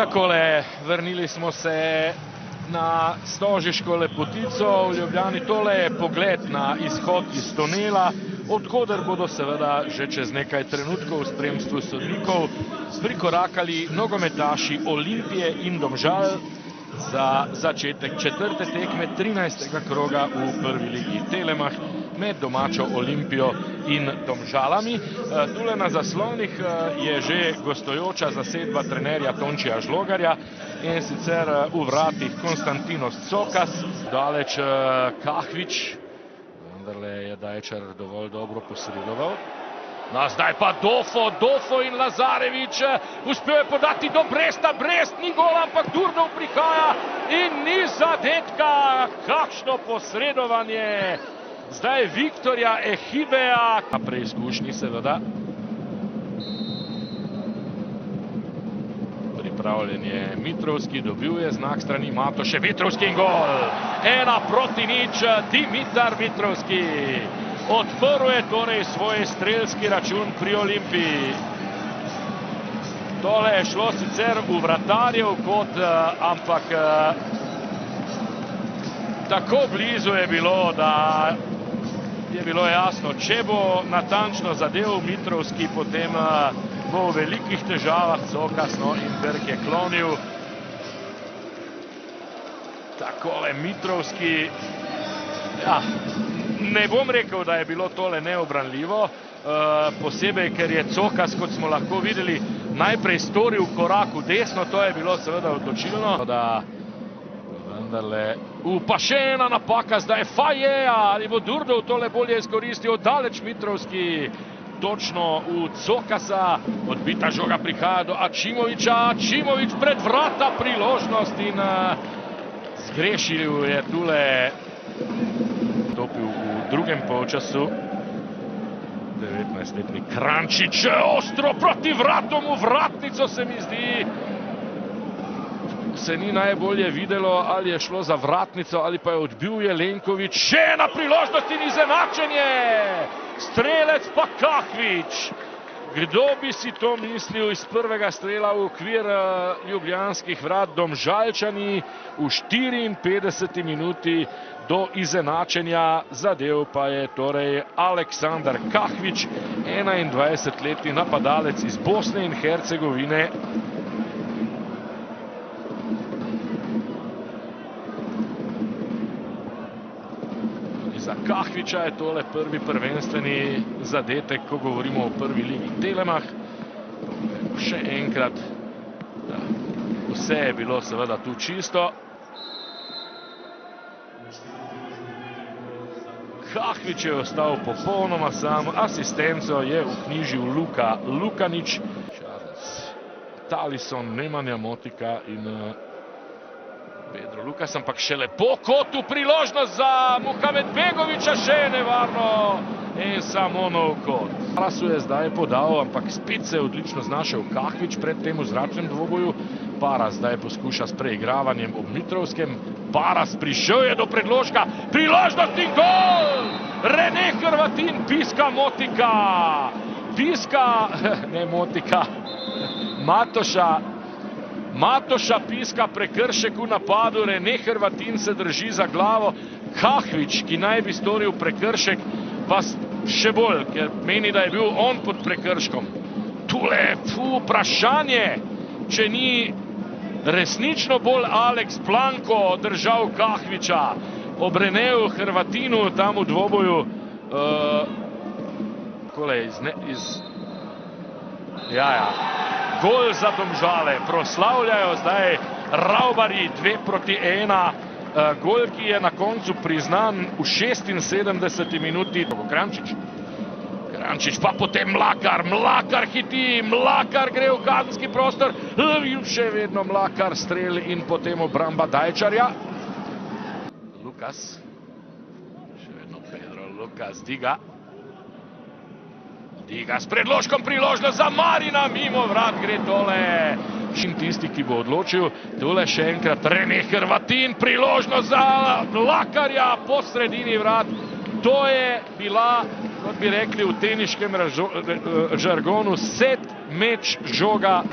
Takole, vrnili smo se na Stožiško lepotico v Ljubljani. Tole je pogled na izhod iz tunela, odkoder bodo seveda že čez nekaj trenutkov v spremstvu sodnikov prikorakali nogometaši Olimpije in Domžal za začetek četrte tekme 13. kroga v prvi ligi Telemach med domačo Olimpijo in Domžalami. Tule na zaslonih je že gostujoča zasedba trenerja Tončija Žlogarja, in sicer v vratih Konstantinos Cokas, daleč Kahvič, vendarle je Dajčar dovolj dobro posredoval. No, zdaj pa Dofo in Lazarevič, uspel je podati do Bresta, Brest ni gol, ampak Durdov prihaja in ni zadetka. Kakšno posredovanje zdaj Viktorja Ehibeja. Na preizkušnji seveda. Pripravljen je Mitrovski, dobil je znak strani Matoše, Mitrovski in gol. 1-0, Dimitar Mitrovski. Odprl je torej svoj strelski račun pri Olimpiji. Tole je šlo sicer v vratarjev kot, ampak tako blizu je bilo, da je bilo jasno, če bo natančno zadev Mitrovski, potem bo v velikih težavah Cokas, no, in Berg je klonil. Takole Mitrovski, ja, ne bom rekel, da je bilo tole neobranljivo, posebej, ker je Cokas, kot smo lahko videli, najprej storil korak v desno, to je bilo seveda odločilno. Vendarle, pa še ena napaka, zdaj Fajeja, ali bo Durdov tole bolje izkoristil, daleč Mitrovski, točno v Cokasa, odbita žoga prihaja do Ačimoviča, Ačimovič pred vrata, priložnost in zgrešil je tule, topil v drugem polčasu. 19-letni Krančič, ostro proti vratom, v vratnico se mi zdi. Se ni najbolje videlo, ali je šlo za vratnico, ali pa je odbil Jelenkovič. Še ena priložnost in izenačenje! Strelec pa Kahvič. Kdo bi si to mislil iz prvega strela v okvir ljubljanskih vrat? Domžalčani v 54. minuti do izenačenja, zadev pa je torej Aleksandar Kahvič, 21-letni napadalec iz Bosne in Hercegovine. Za Kahviča je tole prvi prvenstveni zadetek, ko govorimo o prvi ligi Telemach. Še enkrat, vse je bilo seveda tu čisto. Kahvič je ostal popolnoma sam, asistenco je vknjižil Luka Lukanič. Talison, Nemanja Motika in Pedro Lukas, ampak še lepo kotu priložnost za Muhametbegoviča, še nevarno in samo nov kot. Parasu je zdaj podal, ampak spet se je odlično znašel Kahvič pred tem v zračnem dvoboju. Paras zdaj poskuša s preigravanjem ob Mitrovskem. Paras prišel je do predložka, priložnost in gol! Rene Hrvatin piska Motika. Piska, ne Motika, Matoša piska prekršek v napadu, Rene Hrvatin se drži za glavo. Kahvič, ki naj bi storil prekršek, pa še bolj, ker meni, da je bil on pod prekrškom. Tule, vprašanje, če ni resnično bolj Alex Blanko držal Kahviča ob Reneju Hrvatinu tam v dvoboju. Gol za Domžale, proslavljajo zdaj Ravbari 2-1, gol, ki je na koncu priznan v 76. minuti. Krančič pa potem Mlakar hiti, Mlakar gre v kazenski prostor, še vedno Mlakar strel in potem obramba Dajčarja. Lukas, še vedno Pedro Lukas, Diga s predložkom, priložnost za Marina, mimo vrat gre tole. In tisti, ki bo odločil, tole še enkrat Rene Hrvatin, priložnost za Mlakarja po sredini vrat. To je bila, kot bi rekli v teniškem žargonu, set meč žoga.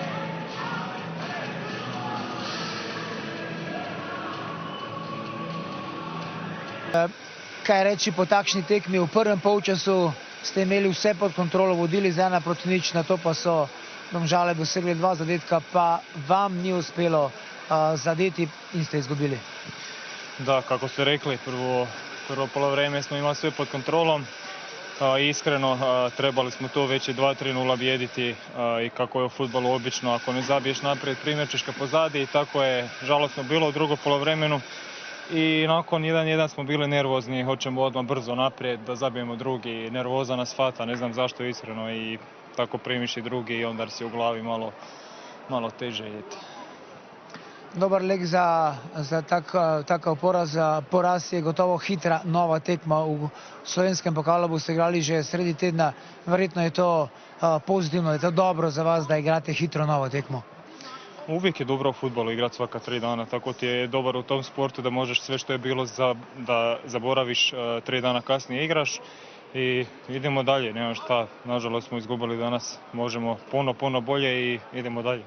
Kaj reči po takšni tekmi? V prvem polčasu ste imeli vse pod kontrolo, vodili z 1-0, na to pa so Domžale dosegli 2 zadetka, pa vam ni uspelo zadeti in ste izgubili. Da, kako ste rekli, prvo polovreme smo imali sve pod kontrolom. Iskreno, trebali smo to već i 2-3-0 bijediti i kako je u fudbalu obično, ako ne zabiješ naprijed, primjećeš ga pozadi i tako je žalosno bilo u drugom polovremenu. I nakon 1-1 smo bili nervozni, hoćemo odmah brzo naprijed da zabijemo drugi, nervoza nas hvata, ne znam zašto iskreno i tako primiš i drugi i onda si u glavi malo teže jeti. Dobar lek za takav poraz je gotovo hitra nova tekma v slovenskem pokalu, boste igrali že sredi tedna, verjetno je to pozitivno, je to dobro za vas, da igrate hitro novo tekmo. Uvijek je dobro u fudbalu igrati svaka 3 dana, tako ti je dobar u tom sportu da možeš sve što je bilo da zaboraviš 3 dana kasnije igraš i idemo dalje, nema šta, nažalost smo izgubili danas, možemo puno bolje i idemo dalje.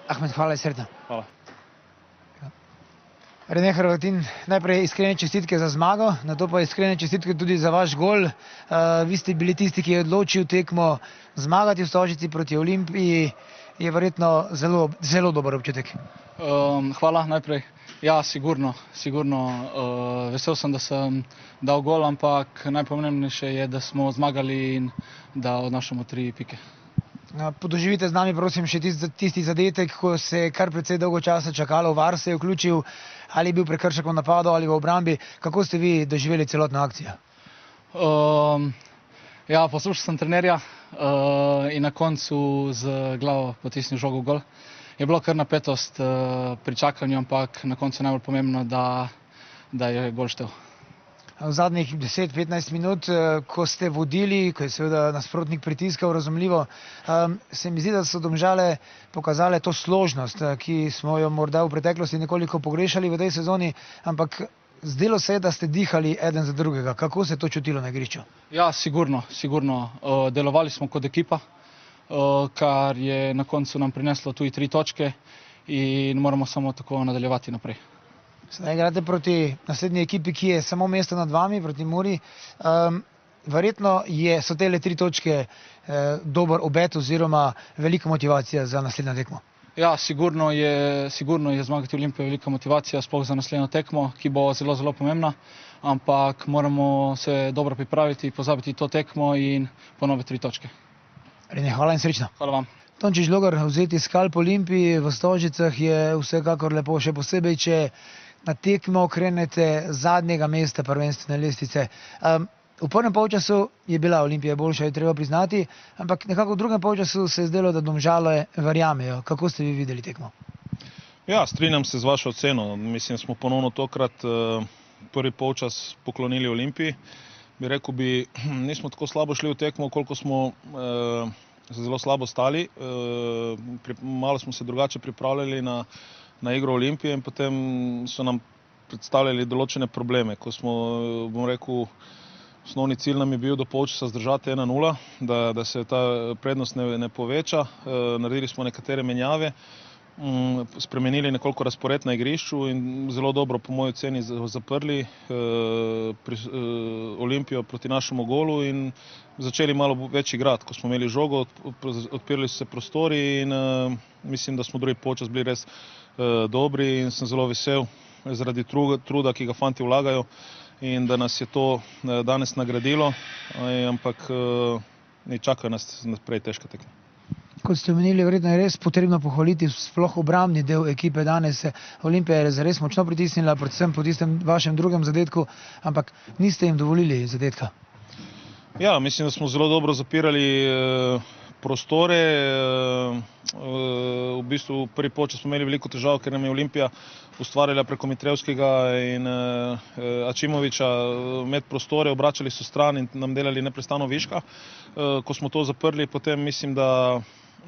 Ahmed, hvala i sretno. Hvala. Rene Hrvatin, najprej iskrene čestitke za zmago, nato pa iskrene čestitke tudi za vaš gol. Vi ste bili tisti, ki je odločil tekmo zmagati v Stožici proti Olimpiji. Je verjetno zelo dober občutek. Hvala najprej. Ja, sigurno. Vesel sem, da sem dal gol, ampak najpomembnejše je, da smo zmagali in da odnašamo 3 pike. Podoživite z nami, prosim, še tisti zadetek, ko se je kar precej dolgo časa čakalo, VAR se je vključil, ali je bil prekršek v napadu ali v obrambi. Kako ste vi doživeli celotno akcijo? Ja, poslušal sem trenerja in na koncu z glavo potisnil žogo v gol. Je bilo kar napetost pri čakanju, ampak na koncu je najbolj pomembno, da je gol štel. V zadnjih 10-15 minut, ko ste vodili, ko je seveda nasprotnik pritiskal, razumljivo, se mi zdi, da so Domžale pokazale to složnost, ki smo jo morda v preteklosti nekoliko pogrešali v tej sezoni, ampak zdelo se je, da ste dihali eden za drugega. Kako se je to čutilo na igrišču? Ja, sigurno. Delovali smo kot ekipa, kar je na koncu nam prineslo tudi 3 točke in moramo samo tako nadaljevati naprej. Sedaj igrate proti naslednji ekipi, ki je samo mesto nad vami, proti Muri. Verjetno so tele 3 točke dober obet oziroma velika motivacija za naslednjo tekmo. Ja, sigurno je zmagati Olimpijo velika motivacija, sploh za naslednjo tekmo, ki bo zelo pomembna, ampak moramo se dobro pripraviti, pozabiti to tekmo in ponoviti 3 točke. Rene, hvala in srečno. Hvala vam. Tonči Žlogar, vzeti skalp Olimpiji v Stožicah je vsekakor lepo, še posebej, če na tekmo krenete zadnjega mesta prvenstvene lestvice. V prvem polčasu je bila Olimpija boljša, je treba priznati, ampak nekako v drugem polčasu se je zdelo, da Domžale verjamejo. Kako ste vi videli tekmo? Ja, strinjam se z vašo oceno. Mislim, smo ponovno tokrat prvi polčas poklonili Olimpiji. Bi rekel, nismo tako slabo šli v tekmo, koliko smo zelo slabo stali. Malo smo se drugače pripravljali na igro Olimpije in potem so nam predstavljali določene probleme. Ko smo, bom rekel, osnovni cilj nam je bil do polčasa zdržati 1-0, da se ta prednost ne poveča. Naredili smo nekatere menjave, spremenili nekoliko razpored na igrišču in zelo dobro, po moji oceni, zaprli Olimpijo proti našemu golu in začeli malo več igrati. Ko smo imeli žogo, odpirali so se prostori in mislim, da smo drugi polčas bili res dobri in sem zelo vesel zaradi truda, ki ga fanti vlagajo in da nas je to danes nagradilo, ampak čakajo nas naprej težka tekma. Kot ste omenili, verjetno je res potrebno pohvaliti sploh obrambni del ekipe danes. Olimpija je res močno pritisnila, predvsem po tistem vašem drugem zadetku, ampak niste jim dovolili zadetka. Ja, mislim, da smo zelo dobro zapirali prostore. V bistvu prvi polčas smo imeli veliko težav, ker nam je Olimpija ustvarjala preko Mitrevskega in Ačimovića med prostore, obračali so stran in nam delali neprestano viška. Ko smo to zaprli, potem mislim, da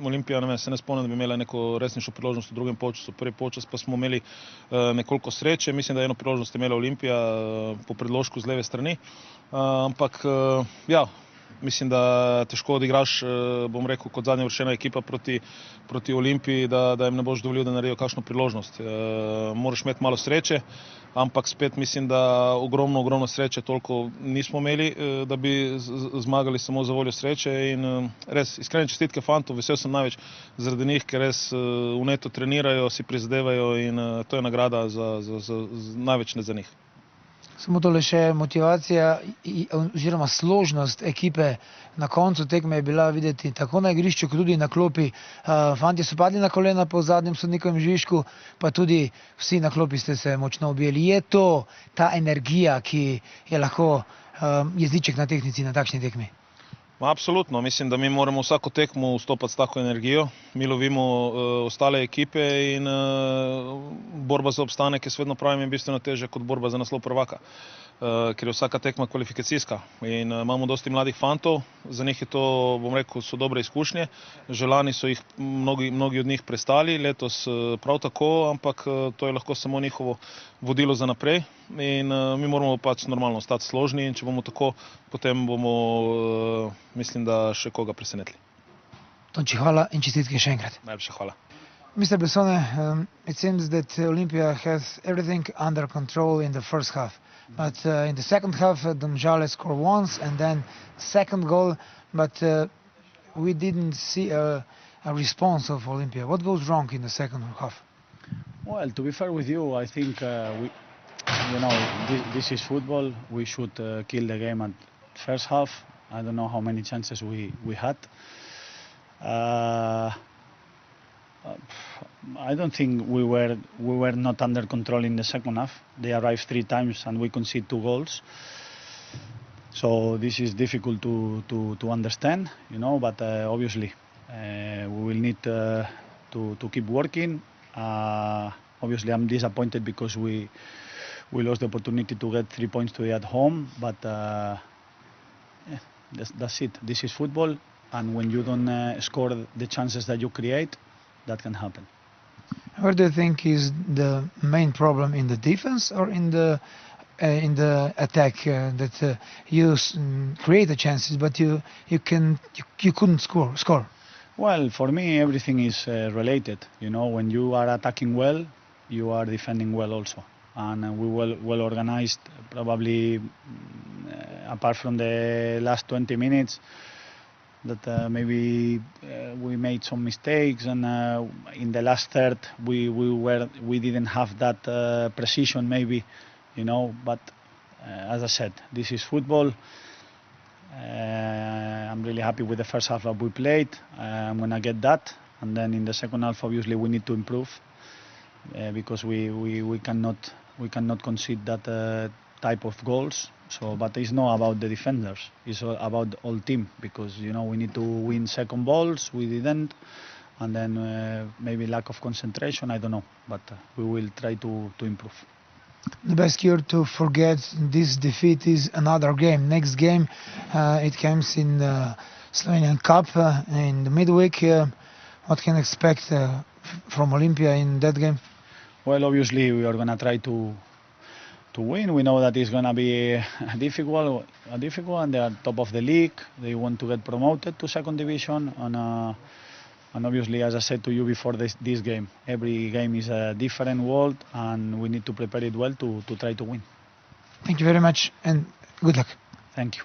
Olimpija, se ne spomnim, da bi imela neko resnejšo priložnost v drugem polčasu. Prvi polčas pa smo imeli nekoliko sreče. Mislim, da eno priložnost je imela Olimpija po predložku z leve strani. Ampak ja, mislim, da težko odigraš, bom rekel, kot zadnja uvrščena ekipa proti Olimpiji, da jim ne boš dovolil, da naredijo kakšno priložnost. Moraš imeti malo sreče, ampak spet mislim, da ogromno sreče toliko nismo imeli, da bi zmagali samo za voljo sreče in res iskrene čestitke fantom, vesel sem največ zaradi njih, ker res vneto trenirajo, si prizadevajo in to je nagrada največ ne za njih. Samo tole še motivacija oziroma složnost ekipe na koncu tekme je bila videti tako na igrišču, kot tudi na klopi. Fantje so padli na kolena po zadnjem sodnikovem žvižgu, pa tudi vsi na klopi ste se močno objeli. Je to ta energija, ki je lahko jeziček na tehnici na takšni tekmi? Absolutno, mislim, da mi moramo vsako tekmo vstopati s tako energijo. Mi lovimo ostale ekipe in borba za obstanek, jaz vedno pravim, je bistveno težja kot borba za naslov prvaka, ker je vsaka tekma kvalifikacijska. In imamo dosti mladih fantov, za njih je to, bom rekel, so dobre izkušnje. Že lani so jih mnogi od njih prestali, letos prav tako, ampak to je lahko samo njihovo vodilo za naprej. In mi moramo pač normalno ostati složni in če bomo tako, potem bomo, mislim, da še koga presenetili. Tonči, hvala in čestitke še enkrat. Najlepša hvala. Mr. Bessone, it seems that Olympia has everything under control in the first half. But in the second half, Domžale scored once and then second goal, but we didn't see a response of Olympia. What goes wrong in the second half? Well, to be fair with you, I think this is football. We should kill the game at first half. I don't know how many chances we had. I don't think we were not under control in the second half. They arrived 3 times and we conceded 2 goals. So this is difficult to understand, but obviously we will need to keep working. Obviously I'm disappointed because we lost the opportunity to get 3 points today at home, but that's it. This is football, and when you don't score the chances that you create, that can happen. Where do you think is the main problem, in the defense or in the attack, that you create the chances but you couldn't score? Well, for me everything is related. When you are attacking well, you are defending well also, and we well organized. Probably apart from the last 20 minutes. That maybe we made some mistakes, and in the last third we didn't have that precision maybe, but as I said, this is football. I'm really happy with the first half that we played. I'm gonna get that, and then in the second half obviously we need to improve, because we cannot concede that type of goals. But it's not about the defenders, it's about the whole team, because we need to win second balls, we didn't, and then maybe lack of concentration, I don't know, but we will try to improve. The best cure to forget this defeat is another game. Next game, it comes in Slovenian Cup in the midweek. What can expect from Olympia in that game? Well, obviously we are going to try to win. We know that it's going to be difficult, and they are top of the league. They want to get promoted to second division, and obviously, as I said to you before this game, every game is a different world, and we need to prepare it well to try to win. Thank you very much and good luck. Thank you.